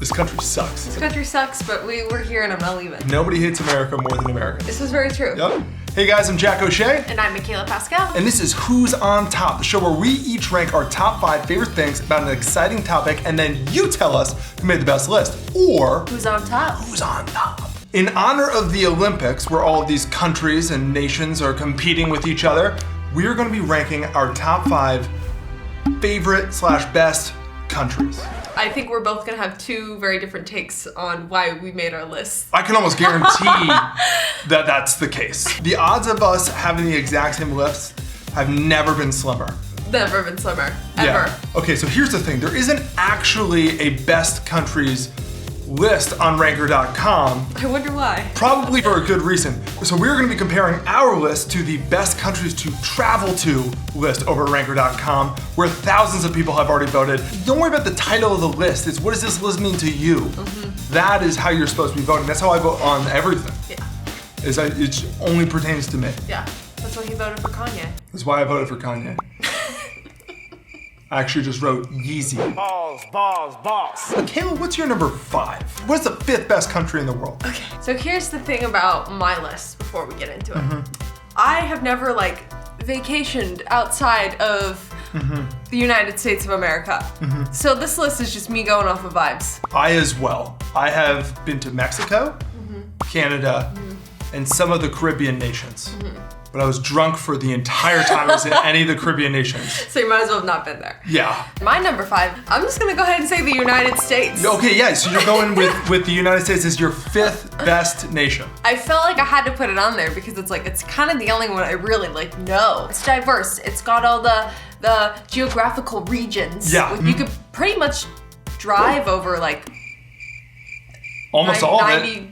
This country sucks. This country sucks, but we're here and I'm not leaving. Nobody hates America more than Americans. This is very true. Yep. Hey guys, I'm Jack O'Shea. And I'm Mikaela Pascal. And this is Who's on Top, the show where we each rank our top 5 favorite things about an exciting topic, and then you tell us who made the best list, or who's on top. Who's on top. In honor of the Olympics, where all of these countries and nations are competing with each other, we are going to be ranking our top 5 favorite/best countries. I think we're both gonna have two very different takes on why we made our list. I can almost guarantee that that's the case. The odds of us having the exact same list have never been slimmer. Never been slimmer, ever. Yeah. Okay, so here's the thing. There isn't actually a best countries list on ranker.com. I wonder why. Probably for a good reason. So we're gonna be comparing our list to the best countries to travel to list over at ranker.com, where thousands of people have already voted. Don't worry about the title of the list. It's what does this list mean to you? Mm-hmm. That is how you're supposed to be voting. That's how I vote on everything. Yeah. It only pertains to me. Yeah, that's why he voted for Kanye. That's why I voted for Kanye. I actually just wrote Yeezy. Balls. Mikaela, what's your number 5? What's the 5th best country in the world? Okay, so here's the thing about my list before we get into it. I have never vacationed outside of the United States of America. So this list is just me going off of vibes. I as well. I have been to Mexico, Canada, and some of the Caribbean nations. But I was drunk for the entire time I was in any of the Caribbean nations. So you might as well have not been there. Yeah. My number 5, I'm just gonna go ahead and say the United States. Okay, yeah, so you're going with the United States as your 5th best nation. I felt like I had to put it on there because it's kind of the only one I really know. It's diverse. It's got all the geographical regions. Yeah. You could pretty much drive over almost all of it.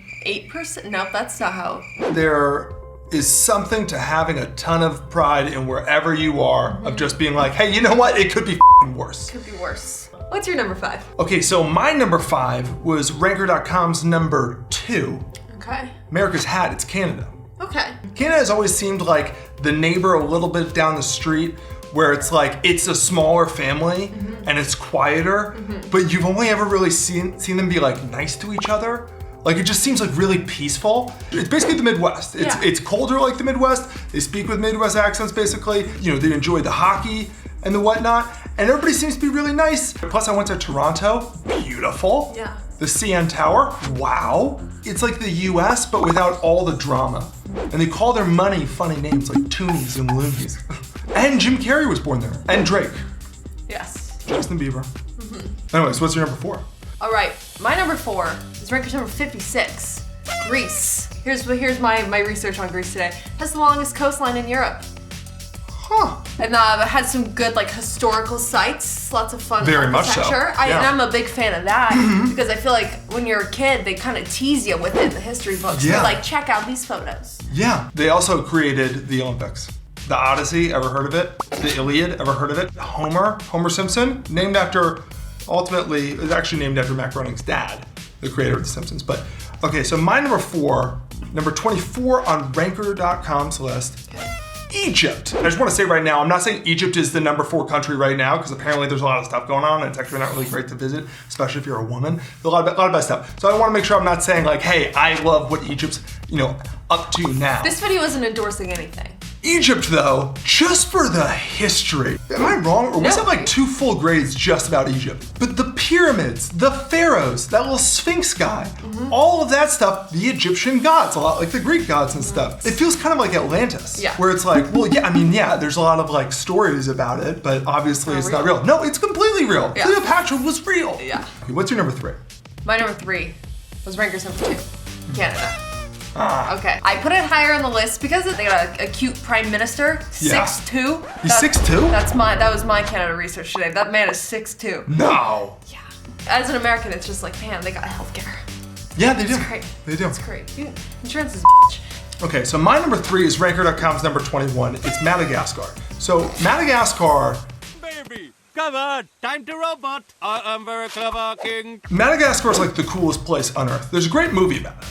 98%. No, that's not how. There is something to having a ton of pride in wherever you are, of just being like, hey, you know what? It could be worse. Could be worse. What's your number 5? Okay, so my number 5 was ranker.com's number 2. Okay. America's hat, it's Canada. Okay. Canada has always seemed like the neighbor a little bit down the street, where it's it's a smaller family and it's quieter, but you've only ever really seen them be nice to each other. It just seems really peaceful. It's basically the Midwest. It's colder like the Midwest. They speak with Midwest accents basically. They enjoy the hockey and the whatnot. And everybody seems to be really nice. Plus I went to Toronto, beautiful. Yeah. The CN Tower, wow. It's like the US, but without all the drama. And they call their money funny names like Toonies and Loonies. And Jim Carrey was born there. And Drake. Yes. Justin Bieber. Anyways, what's your number 4? All right, my number 4 is ranker's number 56, Greece. Here's my research on Greece today. It has the longest coastline in Europe. Huh. And it has some good historical sites, lots of fun Very much so. architecture. Yeah. And I'm a big fan of that because I feel like when you're a kid, they kind of tease you with it in the history books. Yeah. They're check out these photos. Yeah. They also created the Olympics. The Odyssey, ever heard of it? The Iliad, ever heard of it? Homer Simpson, named after, ultimately, is actually named after Matt Groening's dad, the creator of The Simpsons. But, okay, so my number 4, number 24 on ranker.com's list, Egypt. I just want to say right now, I'm not saying Egypt is the number 4 country right now, because apparently there's a lot of stuff going on, and it's actually not really great to visit, especially if you're a woman. There's a lot of bad stuff. So I want to make sure I'm not saying hey, I love what Egypt's, up to now. This video isn't endorsing anything. Egypt, though, just for the history. Am I wrong? Or was it 2 full grades just about Egypt? But the pyramids, the pharaohs, that little Sphinx guy, all of that stuff, the Egyptian gods, a lot like the Greek gods and stuff. It feels kind of like Atlantis, where it's there's a lot of stories about it, but obviously it's not real. No, it's completely real. Yeah. Cleopatra was real. Yeah. Okay, what's your number 3? My number 3 was ranker's number 2, Canada. Okay, I put it higher on the list because they got a cute prime minister, 6'2". He's 6'2"? That was my Canada research today. That man is 6'2". No. Yeah. As an American, it's just man, they got healthcare. Yeah, they do. It's great. They do. It's great. Insurance is a bitch. Okay, so my number 3 is ranker.com's number 21. It's Madagascar. So Madagascar. Baby, come on, time to robot. I am very clever, king. Madagascar is the coolest place on earth. There's a great movie about it.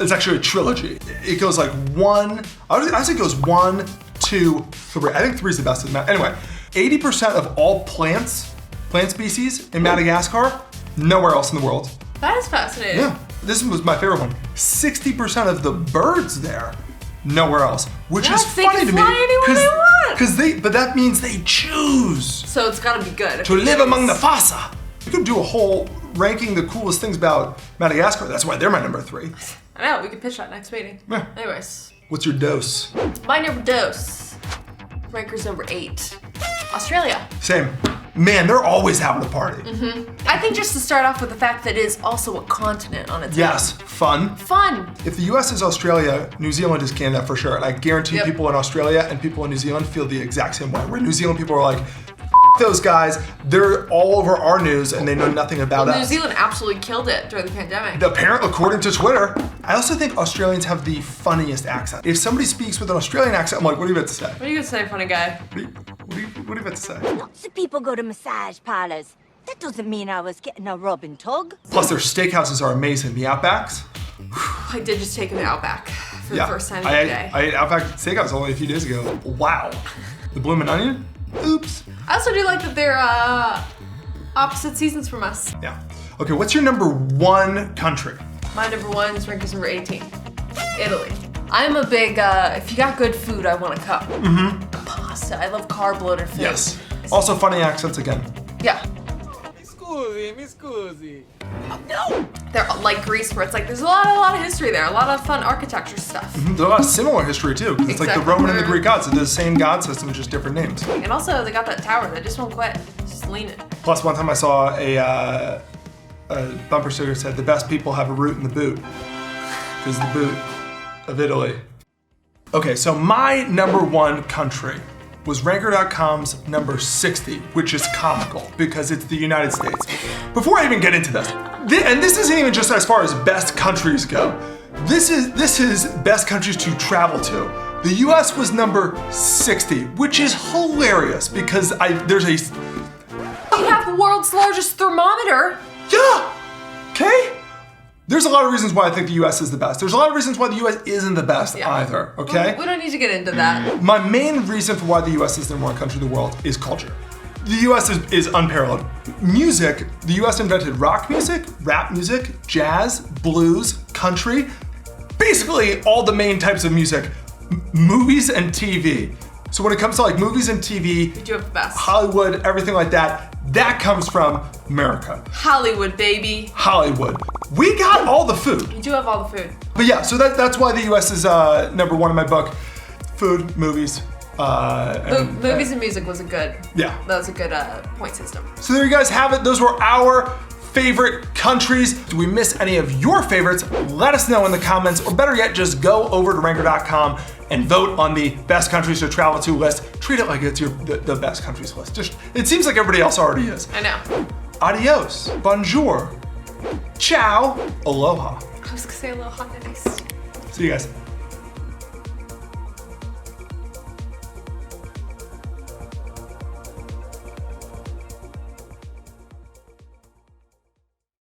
It's actually a trilogy. It goes 1, I think it goes 1, 2, 3. I think 3 is the best of them. Anyway, 80% of all plant species in Madagascar Nowhere else in the world. That is fascinating. Yeah, this was my favorite one. 60% of the birds there, nowhere else, which is Yes, they funny can to me. fly anywhere they want. But that means they choose So it's gotta be good. to live among the fossa. You could do a whole ranking the coolest things about Madagascar. That's why they're my number 3. I know, we could pitch that next meeting. Yeah. Anyways, What's your dose? my number dose. Ranker's number 8. Australia. Same. Man, they're always having a party. I think just to start off with the fact that it is also a continent on its Yes, fun. own. Fun. If the US is Australia, New Zealand is Canada for sure. And I guarantee Yep. people in Australia and people in New Zealand feel the exact same way. Where New Zealand people are like, those guys, they're all over our news and they know nothing about New us. Zealand absolutely killed it during the pandemic. Apparently, according to Twitter, I also think Australians have the funniest accent. If somebody speaks with an Australian accent, I'm like, what are you about to say? What are you gonna say, funny guy? What are you about to say? Lots of people go to massage parlors. That doesn't mean I was getting a rub and tug. Plus, their steakhouses are amazing. The Outbacks. I did just take him to Outback for the first time of the day. I ate Outback Steakhouse only a few days ago. Wow. The Bloomin' Onion? Oops. I also do like that they're opposite seasons from us. Yeah. Okay, what's your number 1 country? My number 1 is Ranker's number 18. Italy. I'm a big, if you got good food, I want a cup. Pasta. I love carb-loaded food. Yes. Also funny accents again. Yeah. Mi scusi. They're like Greece, where it's like there's a lot of history there, a lot of fun architecture stuff. There's a lot of similar history too, because it's like the Exactly. Roman and the Greek gods. It's the same god system, just different names. And also, they got that tower that just won't quit. Just lean it. Plus, one time I saw a bumper sticker that said, "The best people have a root in the boot," because the boot of Italy. Okay, so my number 1 country was Ranker.com's number 60, which is comical because it's the United States. Before I even get into this, and this isn't even just as far as best countries go. This is best countries to travel to. The US was number 60, which is hilarious because We have the world's largest thermometer. yeah, okay? There's a lot of reasons why I think the US is the best. There's a lot of reasons why the US isn't the best either, okay? We don't need to get into that. My main reason for why the US is the number 1 country in the world is culture. The US is unparalleled. Music, the US invented rock music, rap music, jazz, blues, country, basically all the main types of music, movies and TV. So when it comes to like movies and TV, We do have the best. Hollywood, everything like that comes from America. Hollywood, baby. Hollywood. We got all the food. We do have all the food. But yeah, so that's why the US is number 1 in my book. Food, movies, Movies and music was a good. Yeah. That was a good point system. So there you guys have it. Those were our favorite countries. Do we miss any of your favorites? Let us know in the comments, or better yet, just go over to Ranker.com and vote on the best countries to travel to list. Treat it like it's the best countries list. It seems like everybody else already is. I know. Adios, bonjour, ciao, aloha. I was gonna say a little hot and nice. See you guys.